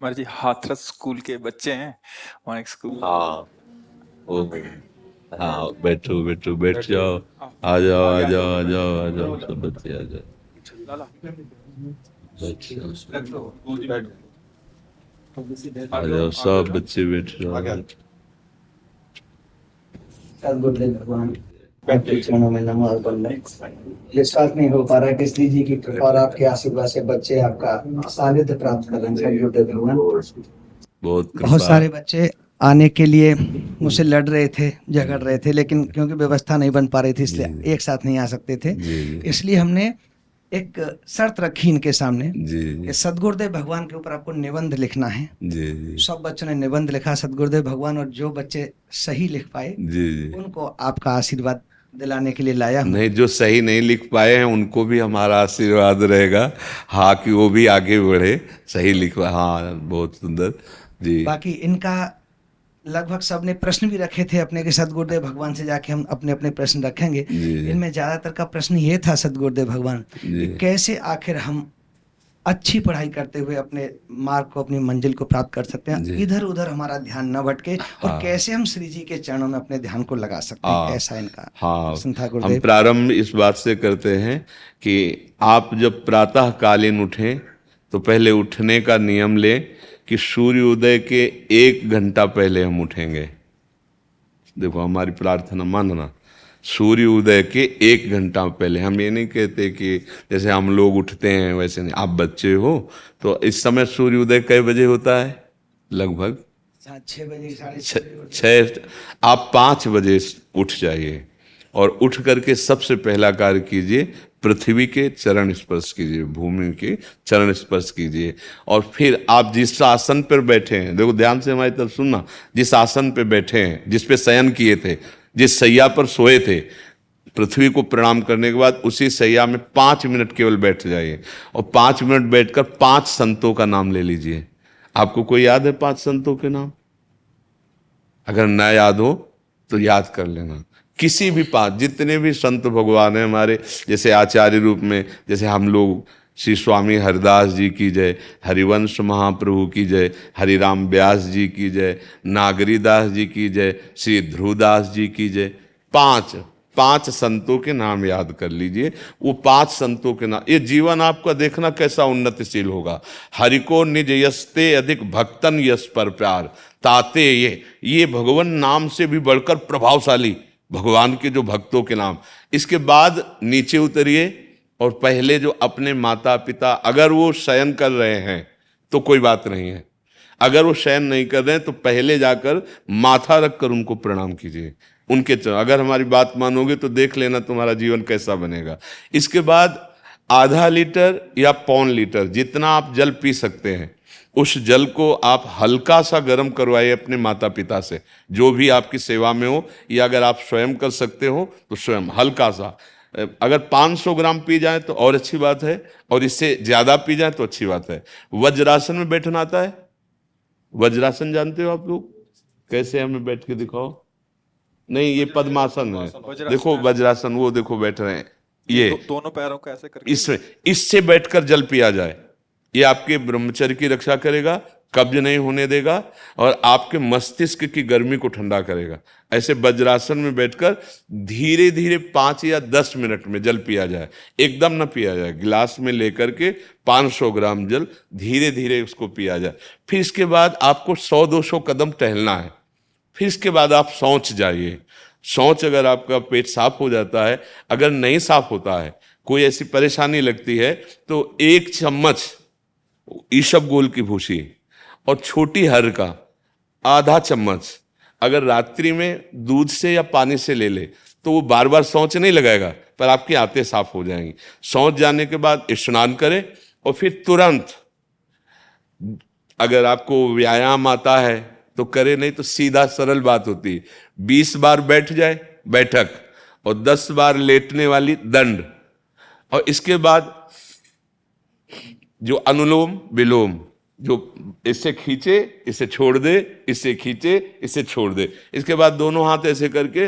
हमारे जी हाथरस स्कूल के बच्चे हैं। वहाँ एक स्कूल। हाँ वो हाँ, बैठो बैठो, बैठ जाओ। आओ, आ जाओ आ आगे आ जाओ जाओ। आ जाओ आ जाओ, सब बच्चे आ जाओ। लाला बैठ जाओ, आ आ जाओ, जाओ, आगे आ सब जाओ। बच्चे बैठ जाओ। सदबुद्धि भगवान आपके चरणों में नमो अर्पण है। विश्वास नहीं हो पा रहा है कि श्री जी की कृपा और आपके आशीर्वाद से बच्चे आपका सानिध्य प्राप्त कर रहे हैं। सदबुद्धि भगवान बहुत बहुत कृपा। सारे बच्चे आने के लिए मुझसे लड़ रहे थे, झगड़ रहे थे, लेकिन क्योंकि व्यवस्था नहीं बन पा रही थी जी इसलिए एक साथ नहीं आ सकते थे। जी जी इसलिए हमने एक शर्त रखी इनके सामने जी कि सदगुरुदेव भगवान के ऊपर आपको निबंध लिखना है। जी जी सब बच्चों ने निबंध लिखा सदगुरुदेव भगवान, और जो बच्चे सही लिख पाए जी जी। उनको आपका आशीर्वाद दिलाने के लिए लाया हूँ। नहीं, जो सही नहीं लिख पाए हैं उनको भी हमारा आशीर्वाद रहेगा। हाँ, कि वो भी आगे बढ़े, सही लिख। हाँ, बहुत सुंदर जी। बाकी इनका लगभग सबने प्रश्न भी रखे थे अपने के सदगुरुदेव भगवान से जाके हम अपने अपने प्रश्न रखेंगे। जी जी इनमें ज्यादातर का प्रश्न ये था सदगुरुदेव भगवान जी कि कैसे आखिर हम अच्छी पढ़ाई करते हुए अपने मार्ग को, अपनी मंजिल को प्राप्त कर सकते हैं, जी। इधर उधर हमारा ध्यान न भटके, और हाँ कैसे हम श्री जी के चरणों में अपने ध्यान को लगा सकते हैं। हाँ ऐसा इनका हाँ। प्रश्न था हम गुरुदेव। प्रारंभ इस बात से करते हैं कि आप जब प्रातः कालीन उठें तो पहले उठने का नियम लें कि सूर्योदय के 1 घंटा पहले हम उठेंगे। देखो, हमारी प्रार्थना मानना, सूर्य उदय के 1 घंटा पहले। हम ये नहीं कहते कि जैसे हम लोग उठते हैं वैसे नहीं। आप बच्चे हो तो इस समय सूर्य उदय कै बजे होता है? लगभग 6 बजे, साढ़े छ- 6 बजे। छः। आप 5 बजे उठ जाइए और उठ करके सबसे पहला कार्य कीजिए, पृथ्वी के चरण स्पर्श कीजिए, भूमि के चरण स्पर्श कीजिए। और फिर आप जिस आसन पर बैठे हैं, देखो ध्यान से हमारी तरफ सुनना, जिस आसन पे बैठे हैं, जिस पे शयन किए थे, जिस सैया पर सोए थे, पृथ्वी को प्रणाम करने के बाद उसी सैया में 5 मिनट केवल बैठ जाइए और 5 मिनट बैठकर 5 संतों का नाम ले लीजिए। आपको कोई याद है 5 संतों के नाम? अगर ना याद हो तो याद कर लेना। किसी भी पांच, जितने भी संत भगवान हैं हमारे, जैसे आचार्य रूप में, जैसे हम लोग, श्री स्वामी हरिदास जी की जय, हरिवंश महाप्रभु की जय, हरिराम व्यास जी की जय, नागरीदास जी की जय, श्री ध्रुवदास जी की जय। पांच पांच संतों के नाम याद कर लीजिए। वो 5 संतों के नाम, ये जीवन आपका देखना कैसा उन्नतिशील होगा। हरि को निज यस्ते अधिक भक्तन यश पर प्यार ताते ये भगवान नाम से भी बढ़कर प्रभावशाली भगवान के जो भक्तों के नाम। इसके बाद नीचे उतरिए और पहले जो अपने माता पिता, अगर वो शयन कर रहे हैं तो कोई बात नहीं है, अगर वो शयन नहीं कर रहे हैं तो पहले जाकर माथा रखकर उनको प्रणाम कीजिए, उनके चरण। अगर हमारी बात मानोगे तो देख लेना तुम्हारा जीवन कैसा बनेगा। इसके बाद आधा लीटर या 1.25 लीटर, जितना आप जल पी सकते हैं, उस जल को आप हल्का सा गर्म करवाइए अपने माता पिता से, जो भी आपकी सेवा में हो, या अगर आप स्वयं कर सकते हो तो स्वयं हल्का सा। अगर 500 ग्राम पी जाए तो और अच्छी बात है, और इससे ज्यादा पी जाए तो अच्छी बात है। वज्रासन में बैठना आता है? वज्रासन जानते हो आप लोग? कैसे, हमें बैठ के दिखाओ। नहीं, ये पद्मासन है। देखो वज्रासन, वो देखो बैठ रहे हैं ये। दोनों पैरों को ऐसे करके इसमें, इससे बैठकर जल पिया जाए, ये आपके ब्रह्मचर्य की रक्षा करेगा, कब्ज नहीं होने देगा, और आपके मस्तिष्क की गर्मी को ठंडा करेगा। ऐसे वज्रासन में बैठकर धीरे धीरे 5 या 10 मिनट में जल पिया जाए। एकदम न पिया जाए, गिलास में लेकर के 500 ग्राम जल धीरे धीरे उसको पिया जाए। फिर इसके बाद आपको 100-200 कदम टहलना है। फिर इसके बाद आप शौच जाइए। शौच, अगर आपका पेट साफ हो जाता है, अगर नहीं साफ होता है, कोई ऐसी परेशानी लगती है, तो 1 चम्मच ईसबगोल की भूसी और छोटी हर का आधा चम्मच अगर रात्रि में दूध से या पानी से ले ले तो वो बार बार शौच नहीं लगाएगा, पर आपकी आंतें साफ हो जाएंगी। शौच जाने के बाद स्नान करें और फिर तुरंत, अगर आपको व्यायाम आता है तो करे, नहीं तो सीधा सरल बात होती है, 20 बार बैठ जाए बैठक, और 10 बार लेटने वाली दंड। और इसके बाद जो अनुलोम विलोम, जो इससे खींचे इसे छोड़ दे, इससे खींचे इसे छोड़ दे। इसके बाद दोनों हाथ ऐसे करके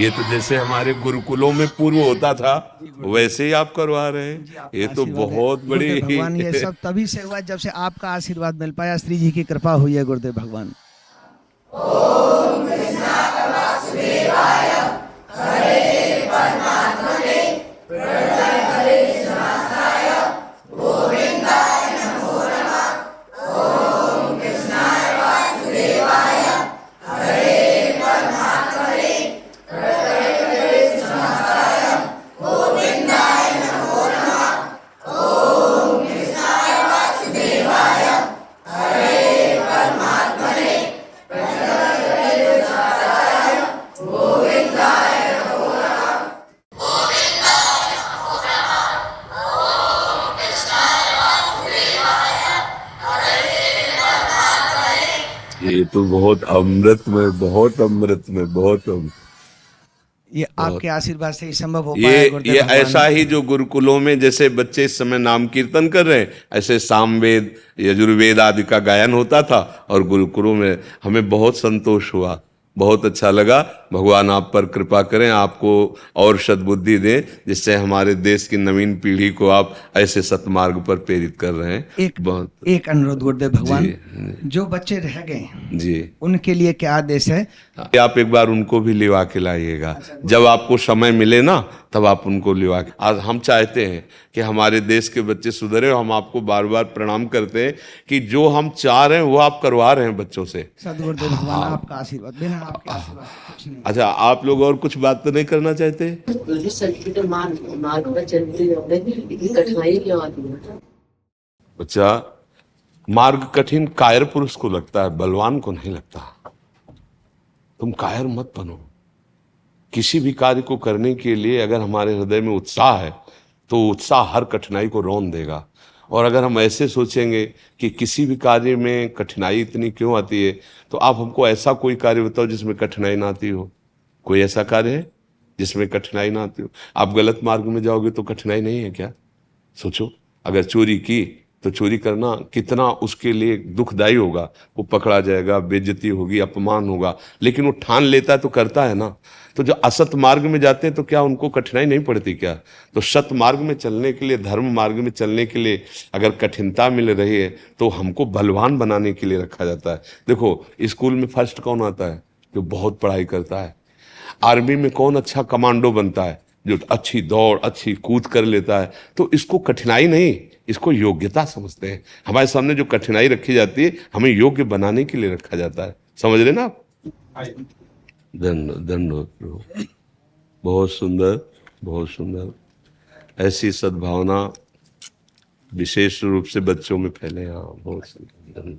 ये तो जैसे हमारे गुरुकुलों में पूर्व होता था वैसे ही आप करवा रहे हैं। ये तो बहुत बड़ी गुरुदेव भगवान, ये सब तभी से हुआ जब से आपका आशीर्वाद मिल पाया, श्री जी की कृपा हुई है गुरुदेव भगवान। ये तो बहुत अमृत में, बहुत अमृत में, बहुत अमृत। ये आपके आशीर्वाद से ही संभव हो पाया गुरुदेव ये भगवान। ऐसा ही जो गुरुकुलों में जैसे बच्चे इस समय नाम कीर्तन कर रहे हैं, ऐसे सामवेद यजुर्वेद आदि का गायन होता था और गुरुकुलों में हमें बहुत संतोष हुआ, बहुत अच्छा लगा। भगवान आप पर कृपा करें, आपको और सद्बुद्धि दें, जिससे हमारे देश की नवीन पीढ़ी को आप ऐसे सतमार्ग पर प्रेरित कर रहे हैं। एक अनुरोध गुरुदेव भगवान, जो बच्चे रह गए जी, उनके लिए क्या आदेश है? आप एक बार उनको भी लिवा के लाइएगा, जब आपको समय मिले ना तब आप उनको लिवा के। आज हम चाहते हैं कि हमारे देश के बच्चे सुधरे, हम आपको बार बार प्रणाम करते हैं कि जो हम चाह रहे हैं वो आप करवा रहे हैं बच्चों से। सदगुरुदेव भगवान आपका आशीर्वाद, बिना आपके आशीर्वाद कुछ नहीं। अच्छा, आप लोग और कुछ बात तो नहीं करना चाहते? मार्ग पर चलते इतनी कठिनाई क्यों आती है? बच्चा, मार्ग कठिन कायर पुरुष को लगता है, बलवान को नहीं लगता। तुम कायर मत बनो। किसी भी कार्य को करने के लिए अगर हमारे हृदय में उत्साह है तो उत्साह हर कठिनाई को रौंद देगा। और अगर हम ऐसे सोचेंगे कि किसी भी कार्य में कठिनाई इतनी क्यों आती है, तो आप हमको ऐसा कोई कार्य बताओ जिसमें कठिनाई ना आती हो। कोई ऐसा कार्य है जिसमें कठिनाई ना आती हो? आप गलत मार्ग में जाओगे तो कठिनाई नहीं है क्या? सोचो, अगर चोरी की तो चोरी करना कितना उसके लिए दुखदायी होगा। वो पकड़ा जाएगा, बेइज्जती होगी, अपमान होगा, लेकिन वो ठान लेता है तो करता है ना। तो जो असत मार्ग में जाते हैं तो क्या उनको कठिनाई नहीं पड़ती क्या? तो सत मार्ग में चलने के लिए, धर्म मार्ग में चलने के लिए अगर कठिनता मिल रही है तो हमको बलवान बनाने के लिए रखा जाता है। देखो, स्कूल में फर्स्ट कौन आता है? जो बहुत पढ़ाई करता है। आर्मी में कौन अच्छा कमांडो बनता है? जो अच्छी दौड़, अच्छी कूद कर लेता है। तो इसको कठिनाई नहीं, इसको योग्यता समझते हैं। हमारे सामने जो कठिनाई रखी जाती है, हमें योग्य बनाने के लिए रखा जाता है। समझ रहे ना आप? धन्यवाद। बहुत सुंदर, बहुत सुंदर। ऐसी सद्भावना विशेष रूप से बच्चों में फैले। हाँ, बहुत सुंदर।